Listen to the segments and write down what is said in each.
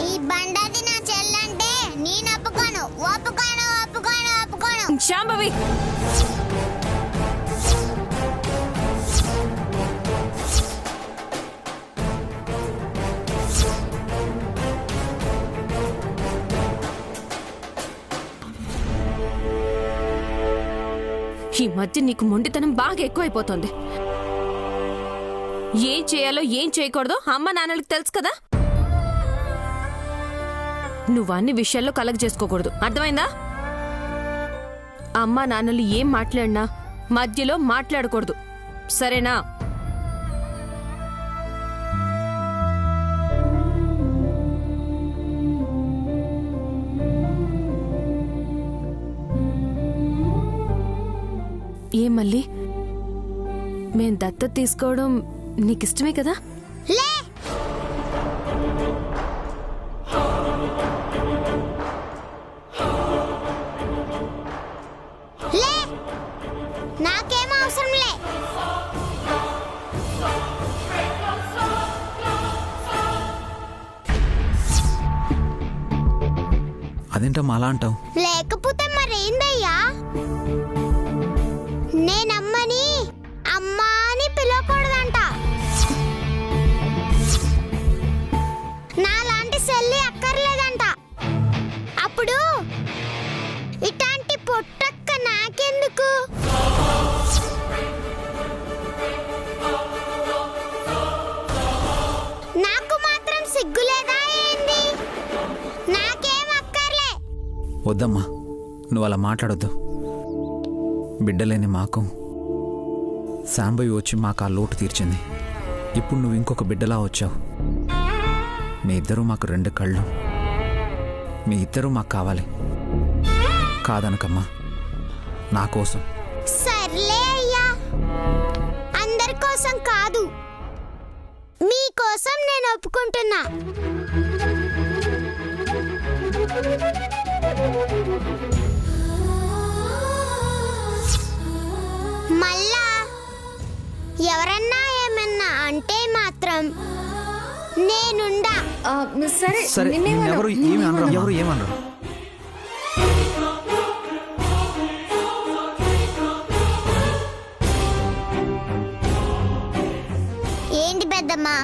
ఈ బండది నా చెల్లంటే నేను ఒప్పుకోను ఒప్పుకోను ఒప్పుకోను ఒప్పుకోను. శాంభవి, ఈ మధ్య నీకు మొండితనం బాగా ఎక్కువైపోతుంది. ఏం చేయాలో ఏం చేయకూడదో అమ్మ నాన్నలకు తెలుసు కదా. నువ్వు అన్ని విషయాల్లో కలగ చేసుకోకూడదు, అర్థమైందా? అమ్మ నాన్నలు ఏం మాట్లాడినా మధ్యలో మాట్లాడకూడదు, సరేనా? ఏం మళ్ళీ మేం దత్తత తీసుకోవడం నీకిష్టమే కదా? లే లే నాకేం అవసరం లే. అదేంటమ్మా అలా అంటావు? లేకపోతే మరేందయ్యా? నేనమ్మని అమ్మా అని పిలవకూడదంట. నాలాంటి సెల్లి అక్కర్లేదంట. అప్పుడు ఇట్లాంటి పొట్టక్క నాకెందుకు? నాకు మాత్రం సిగ్గులేదా ఏంది? నాకేం అక్కర్లే. వద్దమ్మా, నువ్వు అలా మాట్లాడొద్దు. బిడ్డలేని మాకు శాంభవి వచ్చి మాకు ఆ లోటు తీర్చింది. ఇప్పుడు నువ్వు ఇంకొక బిడ్డలా వచ్చావు. మీ ఇద్దరూ మాకు రెండు కళ్ళు. మీ ఇద్దరూ మాకు కావాలి. కాదనకమ్మా, నా కోసం. సర్లే అయ్యా, అందరి కోసం కాదు, మీకోసం నేను ఒప్పుకుంటున్నా. మళ్ళా ఎవరన్నా ఏమన్నా అంటే మాత్రం నేనుండా. సరే సరే, ఎవరు ఏమి అనరు, ఎవరు ఏమనరు. ఏంటి పెద్దమ్మా,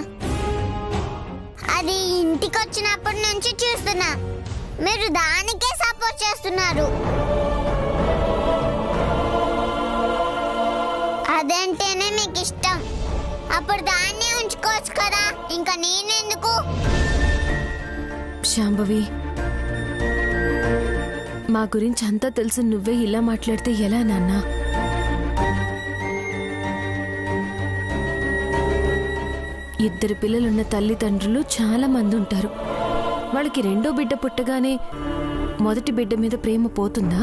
అది ఇంటికి వచ్చినప్పటి నుంచి చూస్తున్నా, మీరు దానికే సపోర్ట్ చేస్తున్నారు. అదంటేనే మీకు ఇష్టం. అప్పుడు దాన్ని ఉంచుకోవచ్చు కదా, ఇంకా నేనెందుకు? శాంభవి, మా గురించి అంతా తెలుసు నువ్వే ఇలా మాట్లాడితే ఎలా నాన్నా? ఇద్దరు పిల్లలున్న తల్లిదండ్రులు చాలా మంది ఉంటారు. వాళ్ళకి రెండో బిడ్డ పుట్టగానే మొదటి బిడ్డ మీద ప్రేమ పోతుందా?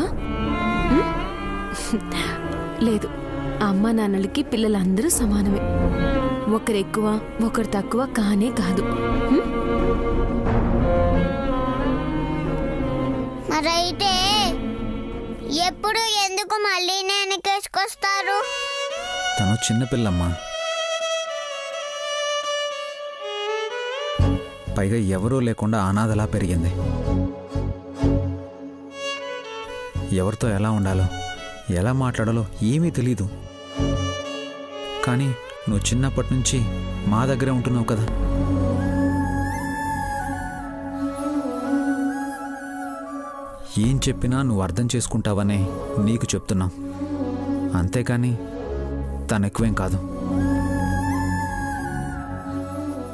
లేదు, అమ్మ నాన్నలకి పిల్లలందరూ సమానమే. ఒకరు ఎక్కువ ఒకరు తక్కువ కానే కాదు. మరైతే ఎప్పుడు ఎందుకు మళ్ళీ నేను కేసుకొస్తారు? తను చిన్నపిల్లమ్మా, పైగా ఎవరూ లేకుండా అనాథలా పెరిగింది. ఎవరితో ఎలా ఉండాలో ఎలా మాట్లాడాలో ఏమీ తెలీదు. కానీ నువ్వు చిన్నప్పటి నుంచి మా దగ్గరే ఉంటున్నావు కదా. ఏం చెప్పినా నువ్వు అర్థం చేసుకుంటావనే నీకు చెప్తున్నా, అంతేకాని తను ఎక్కువేం కాదు.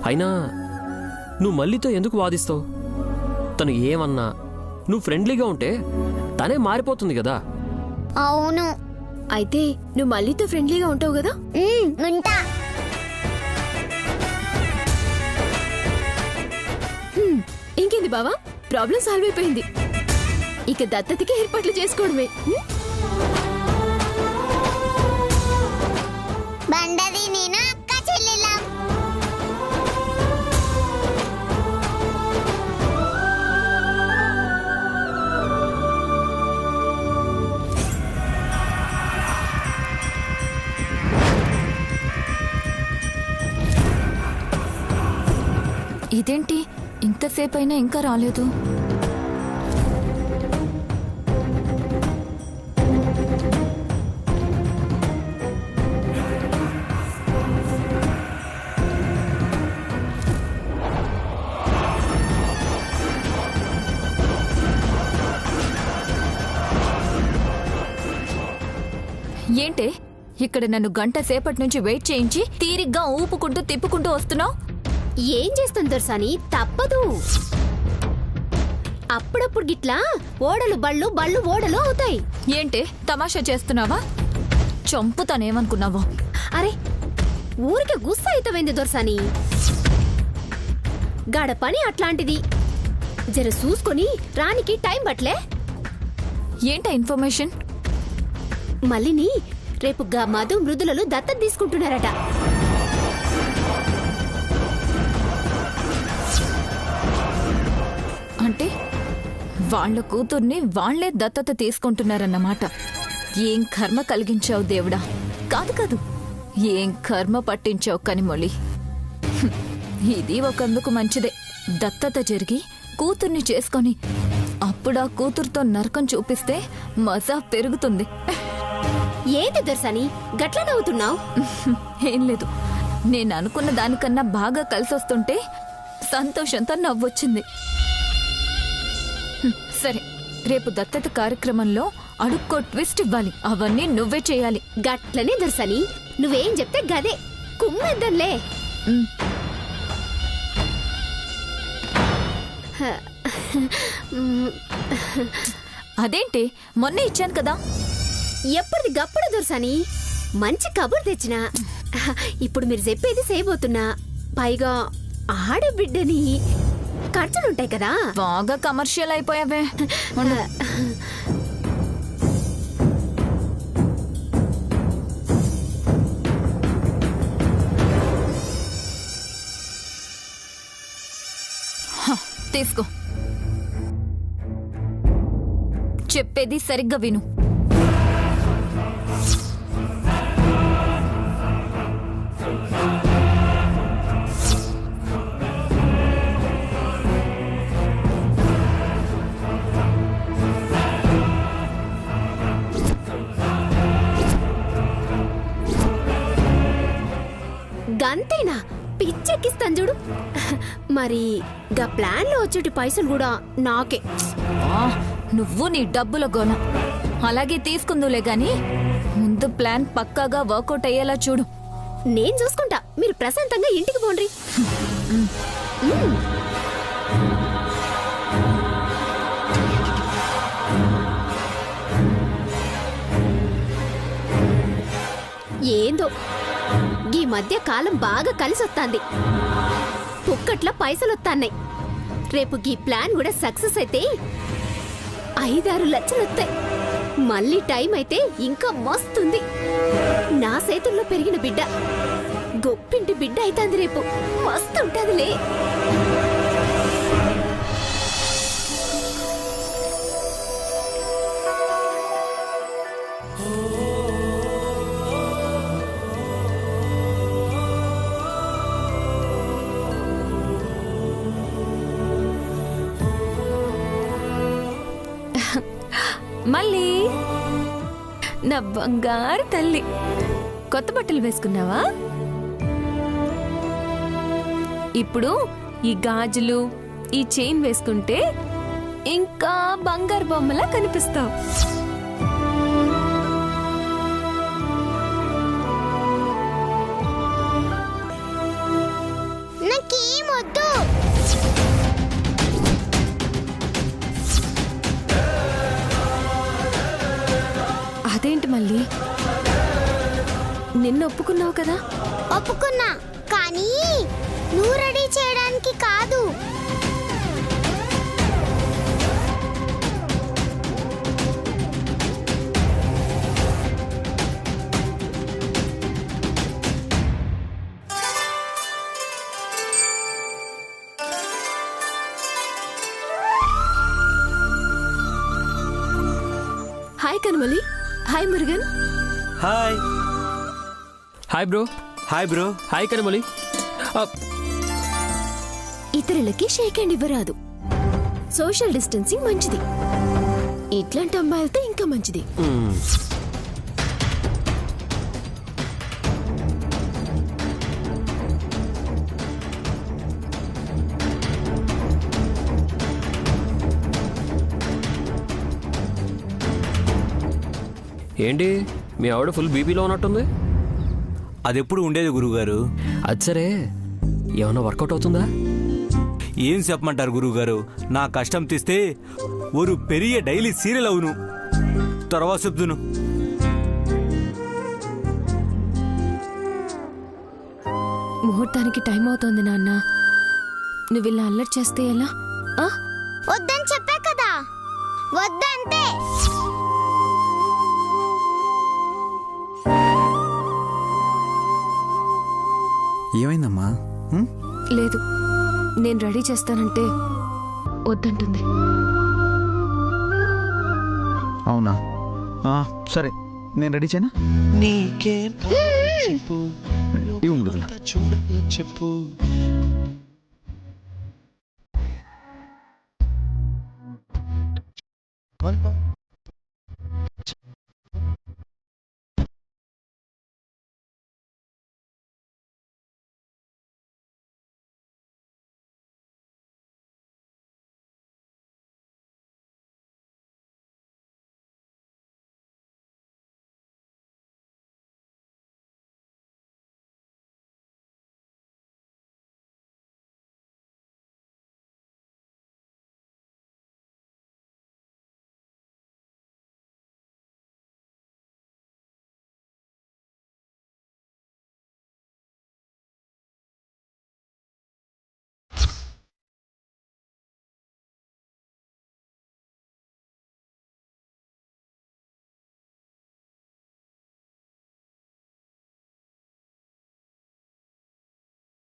అయినా నువ్వు మళ్ళీతో ఎందుకు వాదిస్తావు? తను ఏమన్నా నువ్వు ఫ్రెండ్లీగా ఉంటే తనే మారిపోతుంది కదా. అవును, అయితే నువ్వు మళ్ళీతో ఫ్రెండ్లీగా ఉంటావు కదా? ఉంటా. ఇంకేంది బావా, ప్రాబ్లం సాల్వ్ అయిపోయింది. ఇక దత్తతకి ఏర్పాట్లు చేసుకోవడమే. బండది నేను అక్క చెల్లెలం. ఇదేంటి ఇంత సేపు అయినా ఇంకా రాలేదు. ఏంటే ఇక్కడ నన్ను గంట సేపటి నుంచి వెయిట్ చేయించి తీరిగ్గా ఊపుకుంటూ తిప్పుకుంటూ వస్తున్నావు? ఏం చేస్తుంది దొరసాని, తప్పదు. అప్పుడప్పుడు గిట్లా ఓడలు బళ్ళు బళ్ళు ఓడలు అవుతాయి. ఏంటే తమాషా చేస్తున్నావా? చంపుతానేమనుకున్నావా? అరే ఊరికే గుస్సా అవుతావేంది దొరసాని? గాడ పని అట్లాంటిది. జర చూసుకొని రానికి టైం పట్లే. ఏంటా ఇన్ఫర్మేషన్? మళ్ళీని రేపు గా మధు మృదులలో దత్తత తీసుకుంటున్నారట. అంటే వాళ్ళ కూతుర్ని వాళ్లే దత్తత తీసుకుంటున్నారన్నమాట. ఏం కర్మ కలిగించావు దేవుడా. కాదు కాదు, ఏం కర్మ పట్టించావు కనిమొళి. ఇది ఒకందుకు మంచిదే. దత్తత జరిగి కూతుర్ని చేసుకొని అప్పుడా కూతురుతో నరకం చూపిస్తే మజా పెరుగుతుంది. ఏంటి దొరసాని గట్లా నవ్వుతున్నావు? ఏం లేదు, నేను అనుకున్న దానికన్నా బాగా కలిసొస్తుంటే సంతోషంతో నవ్వొచ్చింది. సరే, రేపు దత్తత కార్యక్రమంలో అడుక్కో ట్విస్ట్ ఇవ్వాలి. అవన్నీ నువ్వే చేయాలి. గట్లనే దొరసాని, నువ్వేం చెప్తే గదే కుమ్మేద్దంలే. అదేంటి, మొన్నే ఇచ్చాను కదా. ఎప్పటిది గప్పుడు దొరసాని, మంచి కబుర్ తెచ్చినా. ఇప్పుడు మీరు చెప్పేది చేయబోతున్నా. పైగా ఆడబిడ్డని ఖర్చులుంటాయి కదా. బాగా కమర్షియల్ అయిపోయావే. తీసుకో, చెప్పేది సరిగ్గా విను. గంతేనా? పిచ్చెక్కిస్తాను చూడు. మరి గా ప్లాన్ లో వచ్చేటి పైసలు కూడా నాకే. నువ్వు నీ డబ్బుల గోన అలాగే తీసుకుందులే గాని ముందు ప్లాన్ పక్కాగా వర్కౌట్ అయ్యేలా చూడు. నేను చూసుకుంటా, మీరు ప్రశాంతంగా ఇంటికి పోండ్రి. ఏందో ఈ మధ్య కాలం బాగా కలిసొస్తాంది. పుక్కట్ల పైసలొత్తాన్నాయి. రేపు ఈ ప్లాన్ కూడా సక్సెస్ అయితే 5-6 లక్షలు వస్తాయి. మళ్ళీ టైం అయితే ఇంకా మస్తుంది. నా చేతుల్లో పెరిగిన బిడ్డ గొప్పింటి బిడ్డ అయితాంది. రేపు మస్తు ఉంటదిలే. మళ్ళీ నా బంగారు తల్లి, కొత్త బట్టలు వేసుకున్నావా? ఇప్పుడు ఈ గాజులు, ఈ చైన్ వేసుకుంటే ఇంకా బంగారు బొమ్మలా కనిపిస్తావు. నాకేమొద్దు. అదేంటి మళ్ళీ, నిన్ను ఒప్పుకున్నావు కదా? ఒప్పుకున్నా, కానీ నువ్వు రెడీ చేయడానికి కాదు. Hi Kanumali. Hi Murugan. Hi. Hi bro. Hi bro. Hi Kanimozhi. ఈ ఇతరులకి షేక్ హ్యాండ్ ఇవ్వరాదు. సోషల్ డిస్టెన్సింగ్ మంచిది. ఇట్లాంటి అమ్మాయిలతో ఇంకా మంచిది. ఏంటి మీ ఆవిడ ఫుల్ బీపీలో ఉన్నట్టుంది? అదెప్పుడు ఉండేది గురువుగారు. అది సరే, ఏమన్నా వర్కౌట్ అవుతుందా? ఏం చెప్పమంటారు గురువుగారు, నా కష్టం తీస్తే ఒక పెరియ డైలీ సీరియల్ అవును. తర్వాత చెప్తును. ముహూర్తానికి టైం అవుతోంది నాన్న. నువ్వు ఇలా అల్లరి చేస్తే ఎలా? వద్దని చెప్పా కదా, వద్దంతే. ఏమైందమ్మా? లేదు, నేను రెడీ చేస్తానంటే వద్దంటుంది. అవునా? సరే, నేను రెడీ చేయనా? ఇవి మృదుల.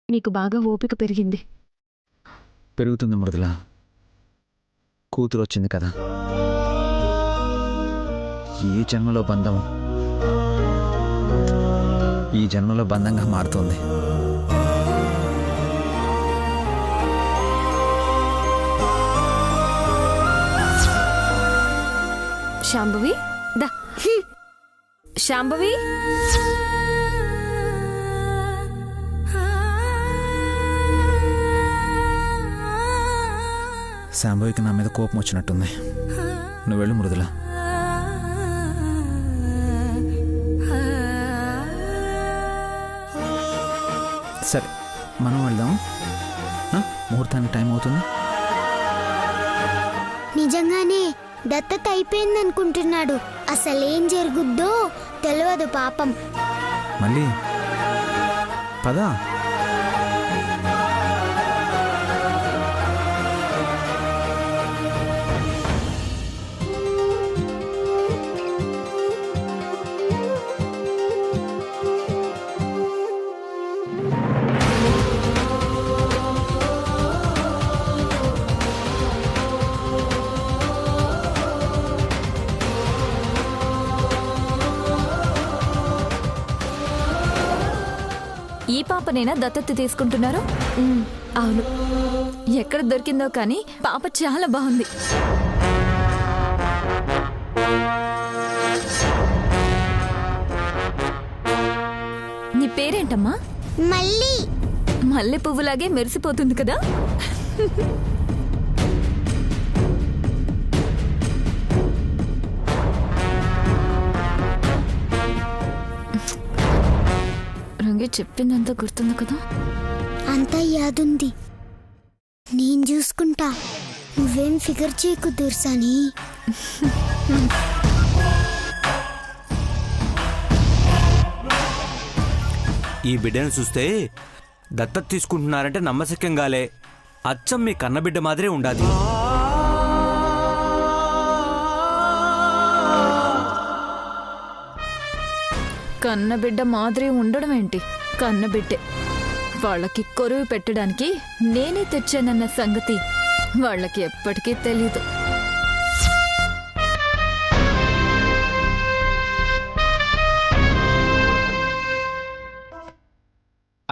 నీకు బాగా ఓపిక పెరిగింది. పెరుగుతుంది మృదుల. కూతురు వచ్చింది కదా, ఈ జన్మలో బంధం ఈ జన్మలో బంధంగా మారుతుంది. శాంభవి, దా. శాంభవి, శాంభవికి నా మీద కోపం వచ్చినట్టుంది. నువ్వు వెళ్ళు మృదుల. సరే, మనం వెళ్దాం. ముహూర్తానికి టైం అవుతుంది. నిజంగానే దత్తత అయిపోయింది అనుకుంటున్నాడు. అసలేం జరుగుద్దో తెలియదు పాపం. మళ్ళీ పదా. ఈ పాపనేనా దత్తత తీసుకుంటున్నారు? అవును. ఎక్కడ దొరికిందో కానీ పాప చాలా బాగుంది. నీ పేరేంటమ్మా? మళ్ళీ మల్లె పువ్వులాగే మెరిసిపోతుంది కదా. రంగి చెప్పిందంతా గుర్తుంది కదా? అంతా యాదుంది. నేను చూసుకుంటా, నువ్వేం ఫిగర్ చేయకు దుర్సాని. ఈ బిడ్డను చూస్తే దత్తత తీసుకుంటున్నారంటే నమ్మశక్యంగాలే. అచ్చం మీ కన్నబిడ్డ మాదిరే ఉండాలి. కన్నబిడ్డ మాదిరి ఉండడం ఏంటి? కన్నబిడ్డే. వాళ్ళకి కొరువు పెట్టడానికి నేనే తెచ్చానన్న సంగతి వాళ్ళకి ఎప్పటికీ తెలీదు.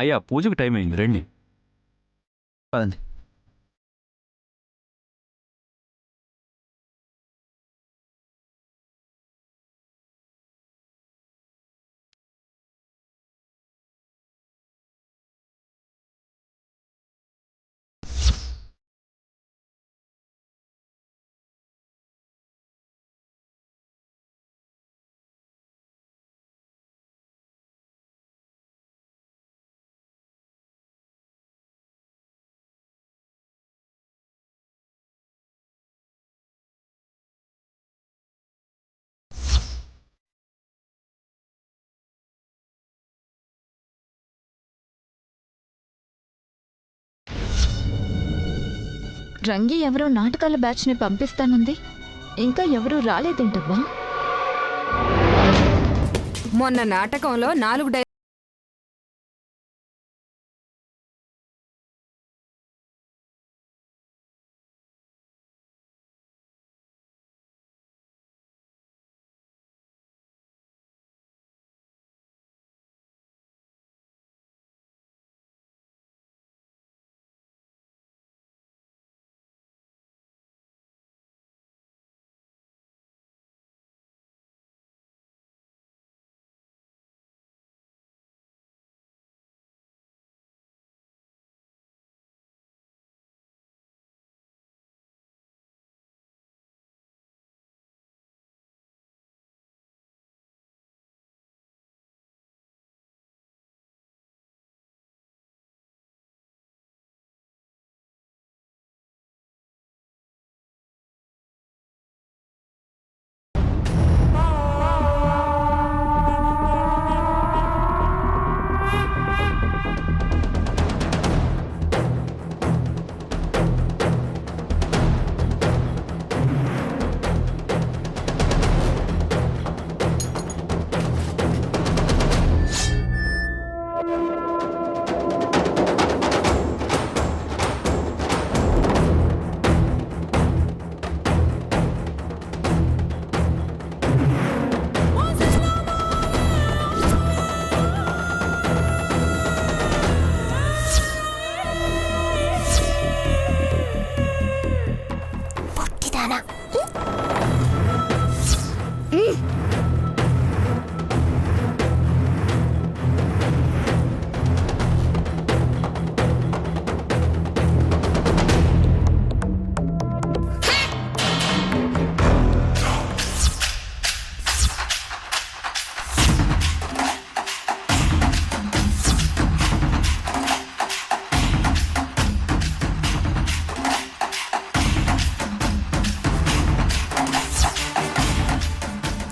అయ్యా, పూజకు టైం అయింది, రండి. పదండి. రంగి ఎవరో నాటకాల బ్యాచ్ని పంపిస్తానుంది, ఇంకా ఎవరూ రాలేదేంటబ్బా? మొన్న నాటకంలో 4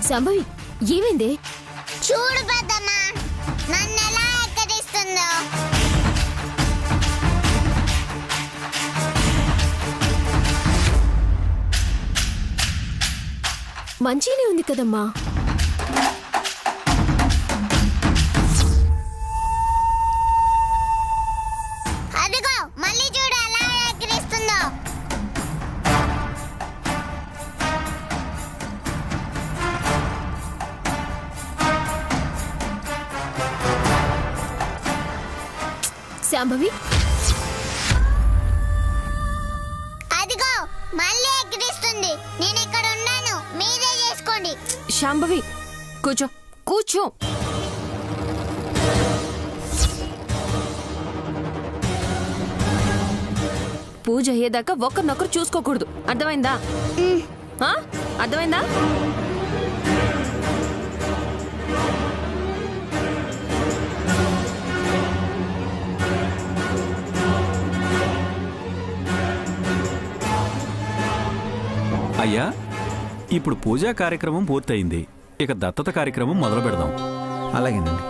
సంభవి, ఏమైంది? చూడు పెద్దమ్మా, నన్ను ఎలా ఎక్కడిస్తుందో. మంచిగానే ఉంది కదమ్మా. అదిగో మళ్ళీ చూడు ఎలా ఎక్కడిస్తుందో. శాంభవి, అదిగో మళ్ళీ ఎక్కడిస్తుంది. నేను ఇక్కడ ఉన్నాను, మీరే చేసుకోండి. శాంభవి కూర్చో కూర్చో. పూజ అయ్యేదాకా ఒకరినొకరు చూసుకోకూడదు, అర్థమైందా? అర్థమైందా? అయ్యా, ఇప్పుడు పూజా కార్యక్రమం పూర్తయింది. ఇక దత్తత కార్యక్రమం మొదలు పెడదాం. అలాగేనండి.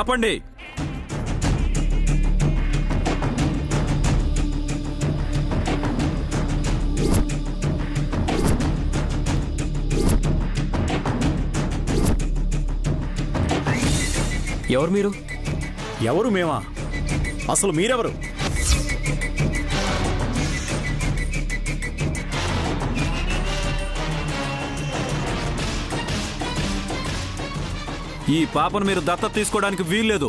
ఆపండి. ఎవరు మీరు? ఎవరు మేమా? అసలు మీరెవరు? ఈ పాపను మీరు దత్తత తీసుకోవడానికి వీల్లేదు.